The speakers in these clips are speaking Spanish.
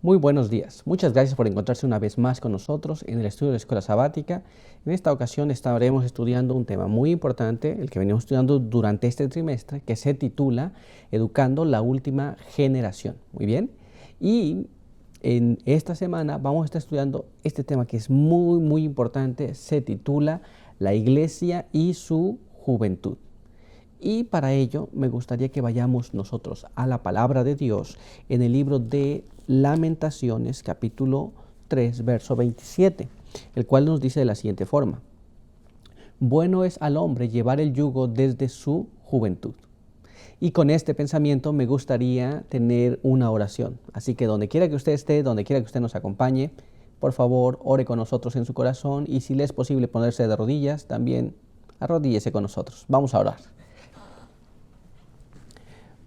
Muy buenos días. Muchas gracias por encontrarse una vez más con nosotros en el estudio de la Escuela Sabática. En esta ocasión estaremos estudiando un tema muy importante, el que venimos estudiando durante este trimestre, que se titula Educando la última generación. Muy bien. Y en esta semana vamos a estar estudiando este tema que es muy importante. Se titula La Iglesia y su juventud. Y para ello me gustaría que vayamos nosotros a la palabra de Dios en el libro de Lamentaciones, capítulo 3, verso 27, el cual nos dice de la siguiente forma: bueno es al hombre llevar el yugo desde su juventud. Y con este pensamiento me gustaría tener una oración. Así que donde quiera que usted esté, donde quiera que usted nos acompañe, por favor, ore con nosotros en su corazón, y si le es posible ponerse de rodillas, también arrodíllese con nosotros. Vamos a orar.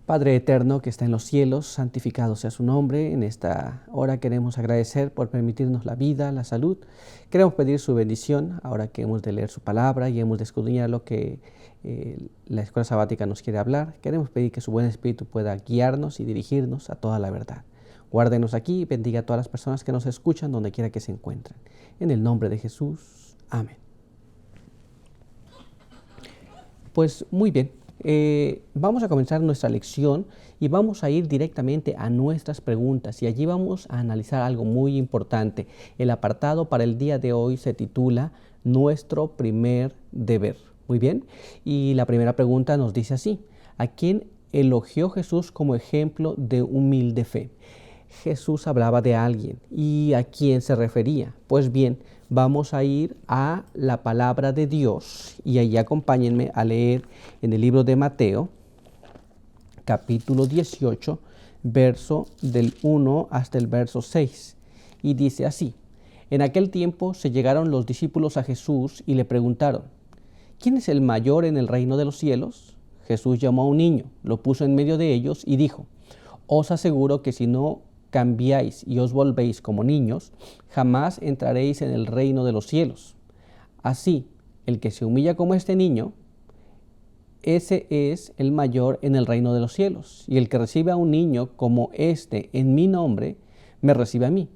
Padre eterno que está en los cielos, santificado sea su nombre. En esta hora queremos agradecer por permitirnos la vida, la salud. Queremos pedir su bendición ahora que hemos de leer su palabra y hemos de escudriñar lo que la Escuela Sabática nos quiere hablar. Queremos pedir que su buen espíritu pueda guiarnos y dirigirnos a toda la verdad. Guárdenos aquí y bendiga a todas las personas que nos escuchan donde quiera que se encuentren. En el nombre de Jesús. Amén. Pues muy bien. Vamos a comenzar nuestra lección y vamos a ir directamente a nuestras preguntas, y allí vamos a analizar algo muy importante. El apartado para el día de hoy se titula Nuestro primer deber. Muy bien, y la primera pregunta nos dice así: ¿a quién elogió Jesús como ejemplo de humilde fe? Jesús hablaba de alguien, ¿y a quién se refería? Pues bien, vamos a ir a la palabra de Dios, y allí acompáñenme a leer en el libro de Mateo, capítulo 18, verso del 1 hasta el verso 6. Y dice así: en aquel tiempo se llegaron los discípulos a Jesús y le preguntaron: ¿quién es el mayor en el reino de los cielos? Jesús llamó a un niño, lo puso en medio de ellos y dijo: os aseguro que si no cambiáis y os volvéis como niños, jamás entraréis en el reino de los cielos. Así, el que se humilla como este niño, ese es el mayor en el reino de los cielos. Y el que recibe a un niño como este en mi nombre, me recibe a mí.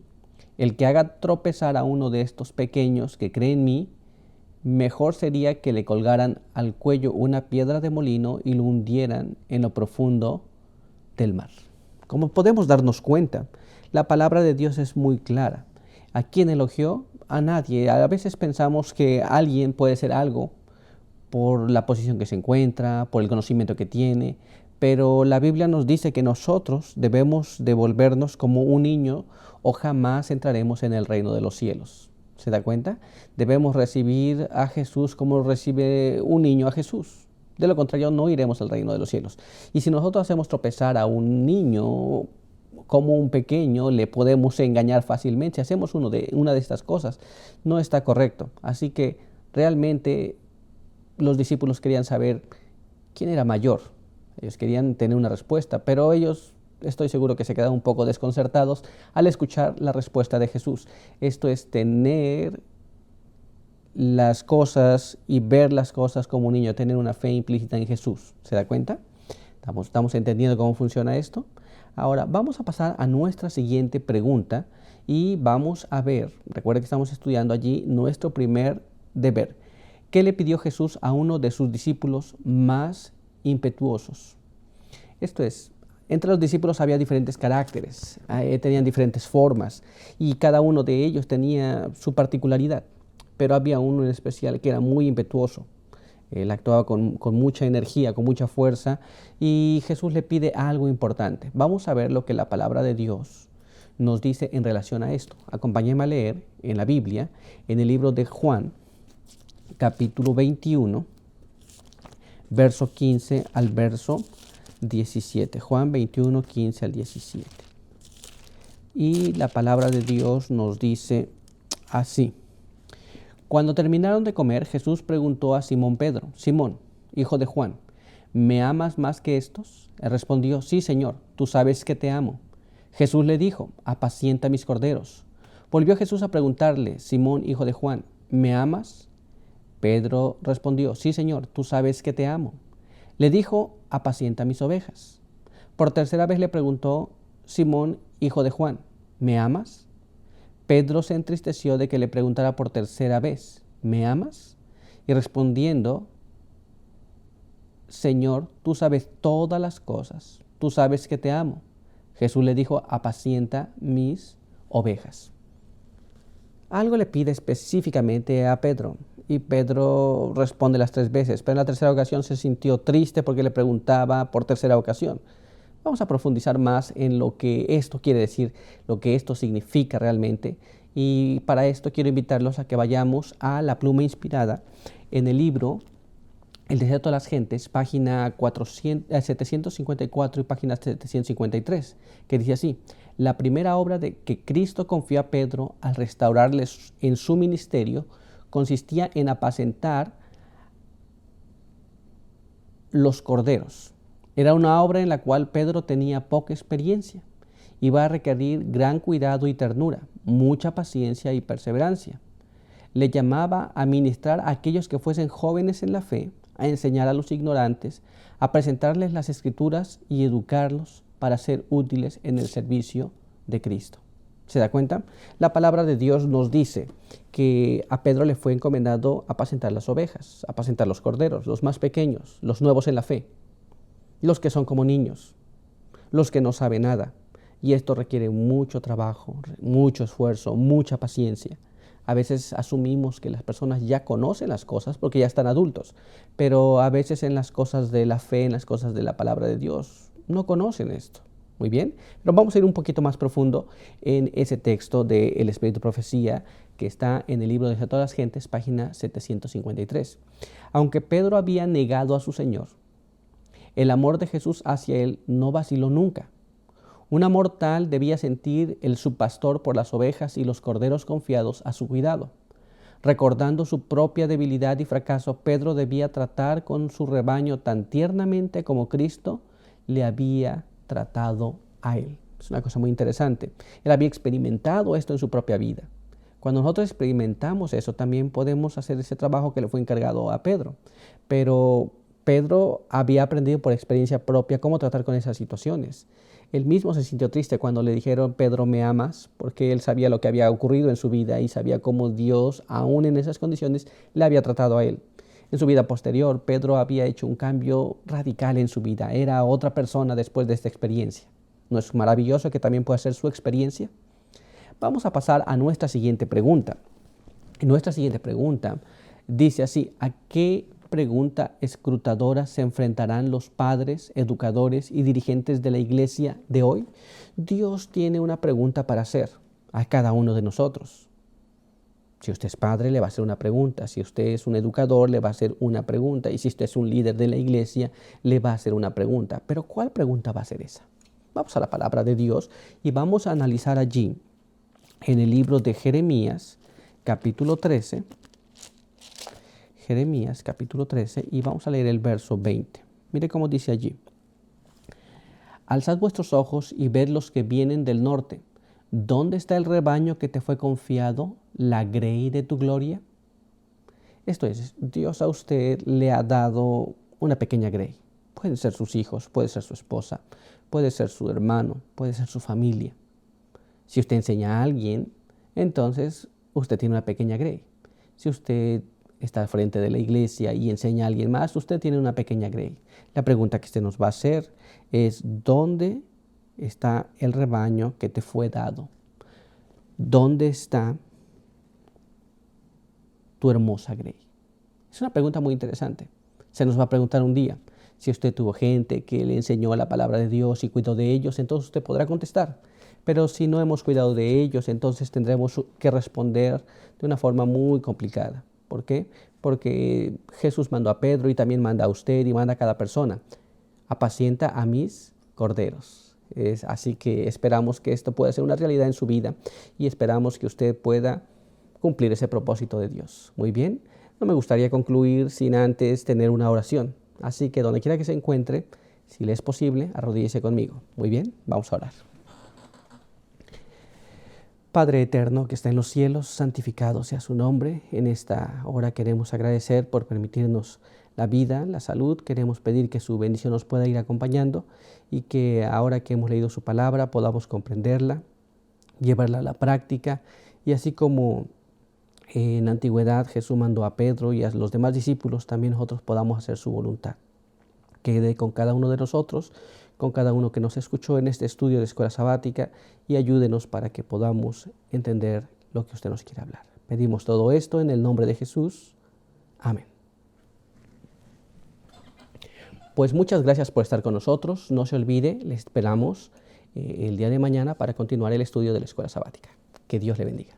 El que haga tropezar a uno de estos pequeños que cree en mí, mejor sería que le colgaran al cuello una piedra de molino y lo hundieran en lo profundo del mar. Como podemos darnos cuenta, la palabra de Dios es muy clara. ¿A quién elogió? A nadie. A veces pensamos que alguien puede ser algo por la posición que se encuentra, por el conocimiento que tiene, pero la Biblia nos dice que nosotros debemos devolvernos como un niño o jamás entraremos en el reino de los cielos. ¿Se da cuenta? Debemos recibir a Jesús como recibe un niño a Jesús. De lo contrario, no iremos al reino de los cielos. Y si nosotros hacemos tropezar a un niño como un pequeño, le podemos engañar fácilmente. Si hacemos una de estas cosas, no está correcto. Así que realmente los discípulos querían saber quién era mayor. Ellos querían tener una respuesta, pero ellos, estoy seguro que se quedaron un poco desconcertados al escuchar la respuesta de Jesús. Esto es tener las cosas y ver las cosas como un niño, tener una fe implícita en Jesús. ¿Se da cuenta? ¿Estamos entendiendo cómo funciona esto? Ahora vamos a pasar a nuestra siguiente pregunta y vamos a ver, recuerda que estamos estudiando allí nuestro primer deber. ¿Qué le pidió Jesús a uno de sus discípulos más impetuosos? Esto es, entre los discípulos había diferentes caracteres, tenían diferentes formas, y cada uno de ellos tenía su particularidad. Pero había uno en especial que era muy impetuoso. Él actuaba con mucha energía, con mucha fuerza, y Jesús le pide algo importante. Vamos a ver lo que la palabra de Dios nos dice en relación a esto. Acompáñenme a leer en la Biblia, en el libro de Juan, capítulo 21, verso 15 al verso 17. Juan 21, 15 al 17. Y la palabra de Dios nos dice así: cuando terminaron de comer, Jesús preguntó a Simón Pedro: Simón, hijo de Juan, ¿me amas más que estos? Él respondió: sí, Señor, tú sabes que te amo. Jesús le dijo: apacienta mis corderos. Volvió Jesús a preguntarle: Simón, hijo de Juan, ¿me amas? Pedro respondió: sí, Señor, tú sabes que te amo. Le dijo: apacienta mis ovejas. Por tercera vez le preguntó: Simón, hijo de Juan, ¿me amas? Pedro se entristeció de que le preguntara por tercera vez, ¿me amas? Y respondiendo, Señor, tú sabes todas las cosas, tú sabes que te amo. Jesús le dijo, apacienta mis ovejas. Algo le pide específicamente a Pedro y Pedro responde las 3 veces, pero en la tercera ocasión se sintió triste porque le preguntaba por tercera ocasión. Vamos a profundizar más en lo que esto quiere decir, lo que esto significa realmente, y para esto quiero invitarlos a que vayamos a la pluma inspirada en el libro El deseo de todas las gentes, página 754 y página 753, que dice así: la primera obra que Cristo confió a Pedro al restaurarles en su ministerio consistía en apacentar los corderos. Era una obra en la cual Pedro tenía poca experiencia. Iba a requerir gran cuidado y ternura, mucha paciencia y perseverancia. Le llamaba a ministrar a aquellos que fuesen jóvenes en la fe, a enseñar a los ignorantes, a presentarles las Escrituras y educarlos para ser útiles en el servicio de Cristo. ¿Se da cuenta? La palabra de Dios nos dice que a Pedro le fue encomendado apacentar las ovejas, apacentar los corderos, los más pequeños, los nuevos en la fe, los que son como niños, los que no saben nada. Y esto requiere mucho trabajo, mucho esfuerzo, mucha paciencia. A veces asumimos que las personas ya conocen las cosas porque ya están adultos, pero a veces en las cosas de la fe, en las cosas de la palabra de Dios, no conocen esto. Muy bien, pero vamos a ir un poquito más profundo en ese texto del Espíritu de Profecía que está en el libro de todas las gentes, página 753. Aunque Pedro había negado a su Señor, el amor de Jesús hacia él no vaciló nunca. Un amor tal debía sentir el subpastor por las ovejas y los corderos confiados a su cuidado. Recordando su propia debilidad y fracaso, Pedro debía tratar con su rebaño tan tiernamente como Cristo le había tratado a él. Es una cosa muy interesante. Él había experimentado esto en su propia vida. Cuando nosotros experimentamos eso, también podemos hacer ese trabajo que le fue encargado a Pedro. Pero Pedro había aprendido por experiencia propia cómo tratar con esas situaciones. Él mismo se sintió triste cuando le dijeron, Pedro, ¿me amas? Porque él sabía lo que había ocurrido en su vida y sabía cómo Dios, aún en esas condiciones, le había tratado a él. En su vida posterior, Pedro había hecho un cambio radical en su vida. Era otra persona después de esta experiencia. ¿No es maravilloso que también pueda ser su experiencia? Vamos a pasar a nuestra siguiente pregunta. Nuestra siguiente pregunta dice así: ¿a qué pregunta escrutadora se enfrentarán los padres, educadores y dirigentes de la iglesia de hoy? Dios tiene una pregunta para hacer a cada uno de nosotros. Si usted es padre, le va a hacer una pregunta. Si usted es un educador, le va a hacer una pregunta. Y si usted es un líder de la iglesia, le va a hacer una pregunta. Pero ¿cuál pregunta va a ser esa? Vamos a la palabra de Dios y vamos a analizar allí en el libro de Jeremías, capítulo 13, Jeremías capítulo 13, y vamos a leer el verso 20. Mire cómo dice allí: alzad vuestros ojos y ved los que vienen del norte. ¿Dónde está el rebaño que te fue confiado, la grey de tu gloria? Esto es, Dios a usted le ha dado una pequeña grey. Pueden ser sus hijos, puede ser su esposa, puede ser su hermano, puede ser su familia. Si usted enseña a alguien, entonces usted tiene una pequeña grey. Si usted está al frente de la iglesia y enseña a alguien más, usted tiene una pequeña grey. La pregunta que usted nos va a hacer es: ¿dónde está el rebaño que te fue dado? ¿Dónde está tu hermosa grey? Es una pregunta muy interesante. Se nos va a preguntar un día. Si usted tuvo gente que le enseñó la palabra de Dios y cuidó de ellos, entonces usted podrá contestar. Pero si no hemos cuidado de ellos, entonces tendremos que responder de una forma muy complicada. ¿Por qué? Porque Jesús mandó a Pedro y también manda a usted y manda a cada persona: apacienta a mis corderos. Así que esperamos que esto pueda ser una realidad en su vida y esperamos que usted pueda cumplir ese propósito de Dios. Muy bien, no me gustaría concluir sin antes tener una oración. Así que donde quiera que se encuentre, si le es posible, arrodíllese conmigo. Muy bien, vamos a orar. Padre eterno que está en los cielos, santificado sea su nombre. En esta hora queremos agradecer por permitirnos la vida, la salud. Queremos pedir que su bendición nos pueda ir acompañando y que ahora que hemos leído su palabra podamos comprenderla, llevarla a la práctica, y así como en la antigüedad Jesús mandó a Pedro y a los demás discípulos, también nosotros podamos hacer su voluntad. Quede con cada uno de nosotros, con cada uno que nos escuchó en este estudio de Escuela Sabática, y ayúdenos para que podamos entender lo que usted nos quiere hablar. Pedimos todo esto en el nombre de Jesús. Amén. Pues muchas gracias por estar con nosotros. No se olvide, le esperamos el día de mañana para continuar el estudio de la Escuela Sabática. Que Dios le bendiga.